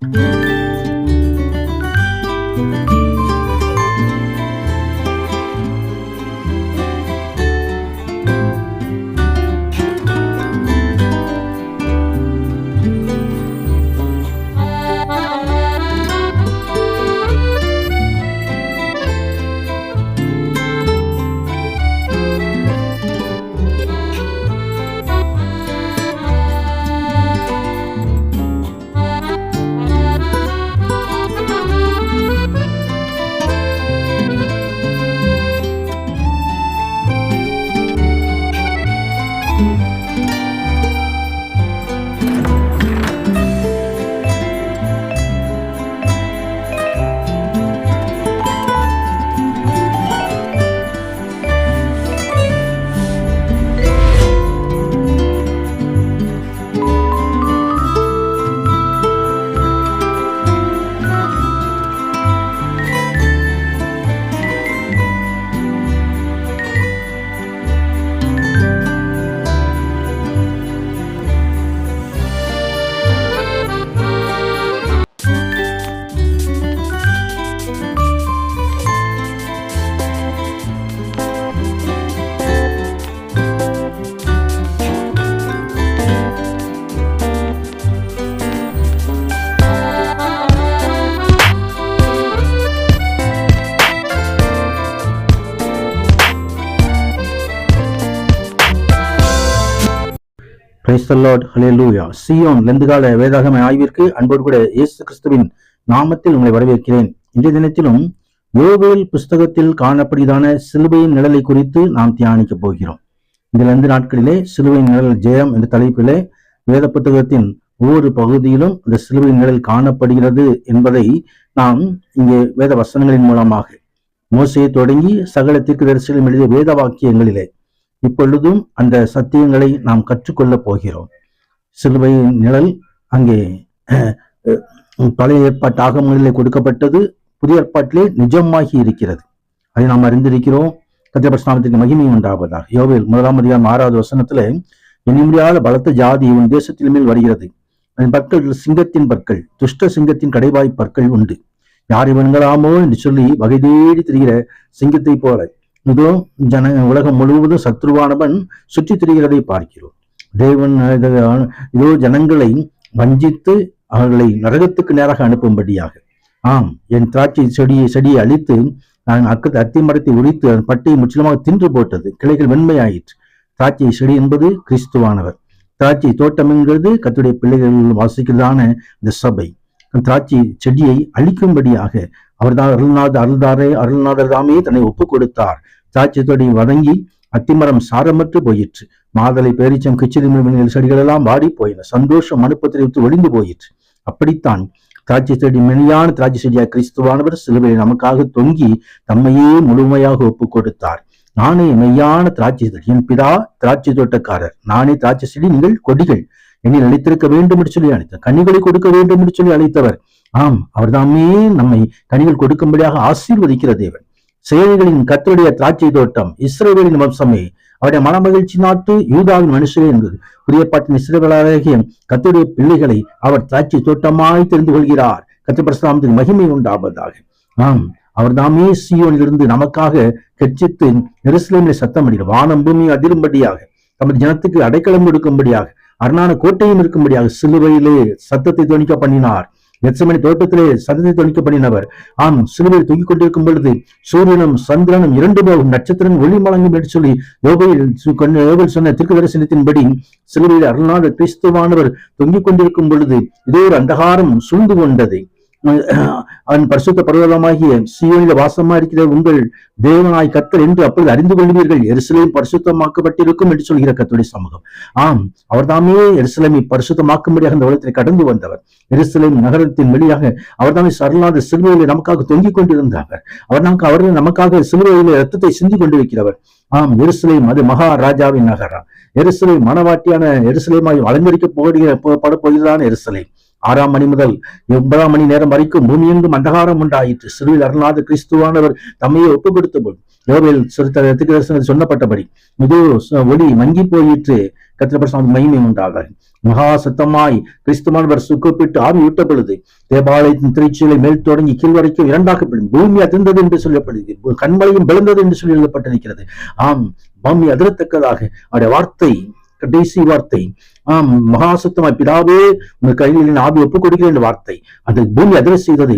Praise the Lord, ஹல்லேலூயா. சீயோன் லெந்துகால வேதாகம ஆய்விற்கு அன்போடு கூட இயேசு கிறிஸ்துவின் நாமத்தில் உங்களை வரவேற்கிறேன். இன்றைய தினத்திலும் யோவேல் புஸ்தகத்தில் காணப்படுவதான சிலுவையின் நிழலை குறித்து நாம் தியானிக்க போகிறோம். இந்த 2 நாட்களிலே சிலுவையின் நிழல் ஜெயம் என்ற தலைப்பிலே வேத புத்தகத்தின் ஒவ்வொரு பகுதியிலும் இந்த சிலுவையின் நிழல் காணப்படுகிறது என்பதை நாம் இங்கே வேத வசனங்களின் மூலமாக மோசையை தொடங்கி சகல தீர்க்கதரிசிகளும் எழுதிய வேத வாக்கியங்களிலே இப்பொழுதும் அந்த சத்தியங்களை நாம் கற்றுக்கொள்ள போகிறோம். சிலுவையின் நிழல் அங்கே பழைய ஏற்பாட்டு ஆகமங்களிலே கொடுக்கப்பட்டது, புதிய ஏற்பாட்டிலே நிஜமாகி இருக்கிறது. அதை நாம் அறிந்திருக்கிறோம். கர்த்தருடைய நாமத்திற்கு மகிமை உண்டாவதாக. யோவேல் 1 வசனத்துல, எண்ணி முடியாத பலத்த ஜாதி உன் தேசத்தின் மேல் வருகிறது. அதன் பற்கள் சிங்கத்தின் பற்கள், துஷ்ட சிங்கத்தின் கடைவாய் பற்கள் உண்டு. யார் இவன்களாமோ என்று சொல்லி வகை தேடி திரிகிற சிங்கத்தை போல இதோ உலகம் முழுவதும் சத்ருவானவன் சுற்றி திரிகிறதை பார்க்கிறோம். தேவன் இதோ ஜனங்களை வஞ்சித்து அவர்களை நரகத்துக்கு நேராக அனுப்பும்படியாக, ஆம், என் திராட்சை செடியை அழித்து நான் அத்தி மரத்தை உரித்து அதன் பட்டையை முற்றிலுமாக தின்று போட்டது. கிளைகள் வெண்மையாயிற்று. திராட்சை செடி என்பது கிறிஸ்துவானவர். திராட்சை தோட்டம் என்கிறது கர்த்தருடைய பிள்ளைகள் வாசிக்கிறதான இந்த சபை. திராட்சை செடியை அழிக்கும்படியாக அவர்தான் அருள்நாதர் தாமே தன்னை ஒப்பு கொடுத்தார். திராட்சை தொடி வதங்கி அத்திமரம் சாரமற்று போயிற்று. மாதளை பேரிச்சம் கிச்சடி செடிகள் எல்லாம் வாடி போயின. சந்தோஷம் மனுப்பத்திரை விட்டு ஒளிந்து போயிற்று. அப்படித்தான் திராட்சை செடி மெனியான திராட்சை செடியாக கிறிஸ்துவானவர் சிலுவையில் நமக்காக தொங்கி தம்மையே முழுமையாக ஒப்பு கொடுத்தார். நானே மெய்யான திராட்சை செடி, என் பிதா திராட்சை தோட்டக்காரர், நானே திராட்சை செடி, நீங்கள் கொடிகள். என்னில் அழைத்திருக்க வேண்டும் என்று சொல்லி அழைத்தார். கனிகளை கொடுக்க வேண்டும் என்று சொல்லி அழைத்தவர். ஆம், அவர்தாமே நம்மை கனிகள் கொடுக்கும்படியாக ஆசீர்வதிக்கிற தேவன். சேனைகளின் கர்த்தருடைய திராட்சை தோட்டம், இஸ்ரவேலின் வம்சமே, அவருடைய மனமகிழ்ச்சி நாட்டு யூதாவின் மனுஷரே என்பது. புதிய பாட்டின் இஸ்ரவேலராகிய கர்த்தருடைய பிள்ளைகளை அவர் திராட்சை தோட்டமாய் தெரிந்து கொள்கிறார். கர்த்தர் பரிசுத்தத்தின் மகிமை உண்டாவதாக. ஆம், அவர் தாமே சீயோனிலிருந்து நமக்காக கெர்ச்சித்து எருசலேமிலே சத்தம் அடிக்கிறார். வானம் பூமி அதிரும்படியாக, தமது ஜனத்துக்கு அடைக்கலம் கொடுக்கும்படியாக, அரணான கோட்டையும் இருக்கும்படியாக சிலுவையிலே சத்தத்தை தொனிக்க பண்ணினார். கெத்செமனே தோட்டத்திலே சத்தத்தை தொனிக்க பண்ணினவர். ஆம், சிலுவையில் தொங்கிக் கொண்டிருக்கும் பொழுது சூரியனும் சந்திரனும் 2 போகும், நட்சத்திரம் ஒளி மலங்கும் என்று சொல்லி யோவேல் சொன்ன தீர்க்கதரிசனத்தின்படி சிலுவையில் அருள்நாதர் கிறிஸ்துவானவர் தொங்கிக் கொண்டிருக்கும் பொழுது இதோ ஒரு அந்தகாரம் சூழ்ந்து கொண்டது. அவன் பரிசுத்த பர்வதமாகிய சீயோனில் வாசமா இருக்கிற உங்கள் தேவனாய் கர்த்தர் என்று அப்பொழுது அறிந்து கொள்வீர்கள். எருசலேம் பரிசுத்தமாக்கப்பட்டிருக்கும் என்று சொல்கிற கர்த்தருடைய சமூகம். ஆம், அவர் தாமே எருசலேமை பரிசுத்தமாக்கும்படியாக அந்த உலகத்தில் கடந்து வந்தவர். எருசலேம் நகரத்தின் வழியாக அவர் தாமே சரலாத சிலுவையிலே நமக்காக தொங்கிக் கொண்டிருந்தவர். அவர் நமக்காக சிலுவையிலே ரத்தத்தை சிந்தி கொண்டிருக்கிறவர். ஆம், எருசலேம் அது மகாராஜாவின் நகரம். எருசலேம் மனவாட்டியான எருசலேமாய் அலங்கரிக்கப்பட போகிறதான எருசலேம். 6ஆம் மணி முதல் 9ஆம் மணி நேரம் வரைக்கும் பூமியெங்கும் அந்தகாரம் உண்டாயிற்று. சிலுவையில் அருள்நாதர் கிறிஸ்துவானவர் தம்மையே ஒப்பு கொடுத்த போது யோவேல் சொன்னப்பட்டபடி இதோ ஒளி மங்கி போயிற்று, கர்த்தருடைய பரிசுத்த மகிமை உண்டாக. மகா சத்தமாய் கிறிஸ்துவானவர் கூப்பிட்டு ஆவி விட்ட பொழுது தேவாலயத்தின் திரைச்சீலை மேல் தொடங்கி கீழ் வரைக்கும் இரண்டாக்கப்படும், பூமி அதிர்ந்தது என்று சொல்லப்படுகிறது, கண்மலையும் விழுந்தது என்று சொல்லி எழுதப்பட்டிருக்கிறது. ஆம், பூமி அதிரத்தக்கதாக அவருடைய வார்த்தை, கடைசி வார்த்தை, மகாசத்தமாய் பிதாவே உங்கள் கையில் ஆவி ஒப்புக் கொடுக்கிறேன் என்ற வார்த்தை அந்த பூமி அதிர செய்தது.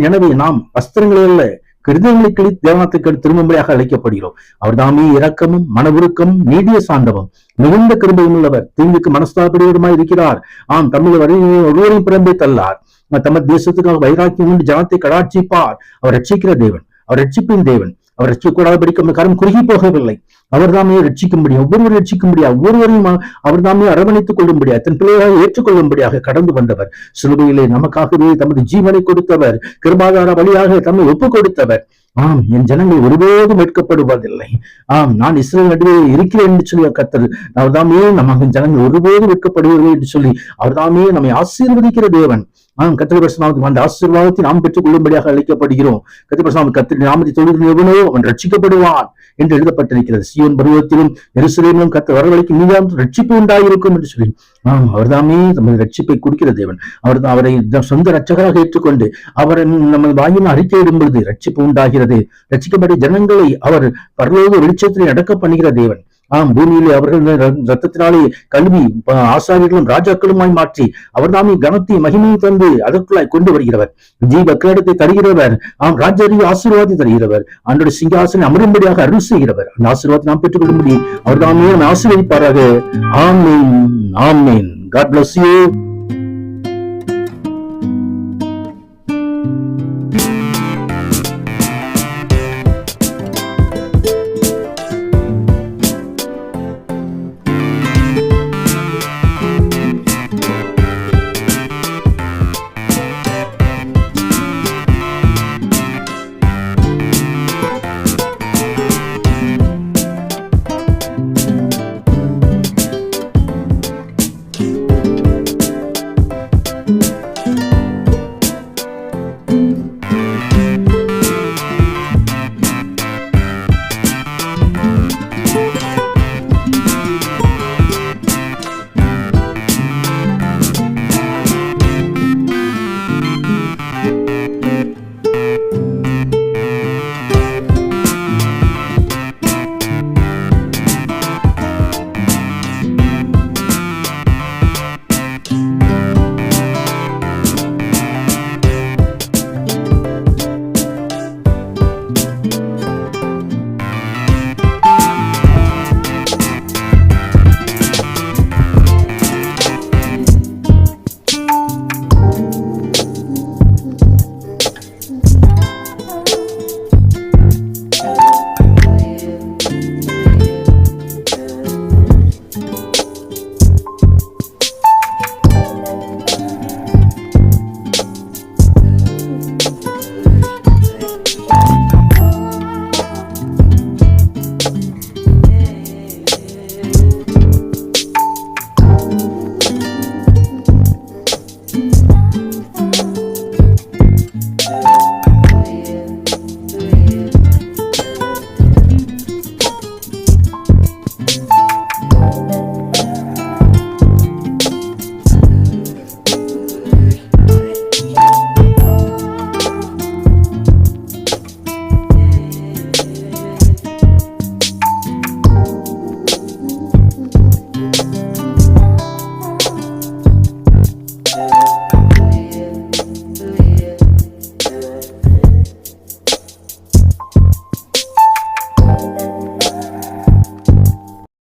எனவே நாம் வஸ்திரங்களில் கிருதங்களை கிழித்து தேவனத்துக்கு திரும்பும்படியாக அழைக்கப்படுகிறோம். அவர் தாமே இரக்கமும் மனவுருக்கமும் நீடிய சாந்தமும் மிகுந்த கிருபையும் உள்ளவர், தீங்குக்கு மனஸ்தாபடியுமாய் இருக்கிறார். தமிழ் ஒருவரையும் பிறந்தே தள்ளார். தமது தேசத்துக்காக வைராக்கியம் கொண்டு ஜனத்தை கடாட்சிப்பார். அவர் ரட்சிக்கிற தேவன், அவர் ரட்சிப்பின் தேவன். அவர் ரட்சிக்கூடாது படிக்க காரணம் குறுகி போகவில்லை. அவர் தாமே ரட்சிக்கும்படியா, ஒவ்வொருவரும் ரட்சிக்கும்படியா, ஒவ்வொருவரையும் அவர் தாமே அரவணைத்துக் கொள்ளும்படியா, தன் பிள்ளையாக ஏற்றுக்கொள்ளும்படியாக கடந்து வந்தவர். சிலுவையிலே நமக்காகவே தமது ஜீவனை கொடுத்தவர், கிருபாதார வழியாக தம்மை ஒப்புக் கொடுத்தவர். என் ஜனங்கள் ஒருபோதும் மீட்கப்படுவதில்லை. நான் இஸ்ரவேல் நடுவே இருக்கிறேன் என்று சொல்லி கர்த்தர் அவர் தாமே நமக்கு ஜனங்கள் ஒருபோதும் மீட்கப்படுவதில்லை என்று சொல்லி அவர் தாமே நம்மை ஆசீர்வதிக்கிற தேவன். கர்த்தருடைய பரிசுத்த அந்த ஆசீர்வாதத்தை நாம் பெற்றுக் கொள்ளும்படியாக அழைக்கப்படுகிறோம். கர்த்தருடைய பரிசுத்த கர்த்தருடைய நாமத்தை தொழுது எவனோ அவன் ரட்சிக்கப்படுவான் என்று எழுதப்பட்டிருக்கிறது. சீயோன் பருவத்திலும் எருசலேமிலும் கர்த்தர் வரவழைக்கு மீதாம் ரட்சிப்பு உண்டாயிருக்கும் என்று சொல்லி அவர் தாமே நமது ரட்சிப்பை கொடுக்கிற தேவன். அவரை சொந்த ரட்சகராக ஏற்றுக்கொண்டு அவரை நமது வாயிலும் அறிக்கையிடும் பொழுது ரட்சிப்பு உண்டாகிறது. ரட்சிக்கப்பட்ட ஜனங்களை அவர் பரலோக வெளிச்சத்திலே அடக்க பண்ணுகிற தேவன். பூமியிலே அவர்கள் ரத்தத்தினாலே கல்வி ஆசாரியர்களும் ராஜாக்களுமாய் மாற்றி அவர் தாமே கனத்தை மகிமையை தந்து அதற்குள்ளாய் கொண்டு வருகிறவர். ஜீவ கிரீடத்தை தருகிறவர். ராஜாரிய ஆசீர்வாதத்தை தருகிறவர். அன்றைய சிங்காசனை அமரும்படியாக அருள் செய்கிறவர். அந்த ஆசீர்வாதத்தை நாம் பெற்றுக் கொள்ளும்படி அவர் தாமே நம்மை ஆசீர்வதிப்பாராக. ஆமென், ஆமென். God bless you.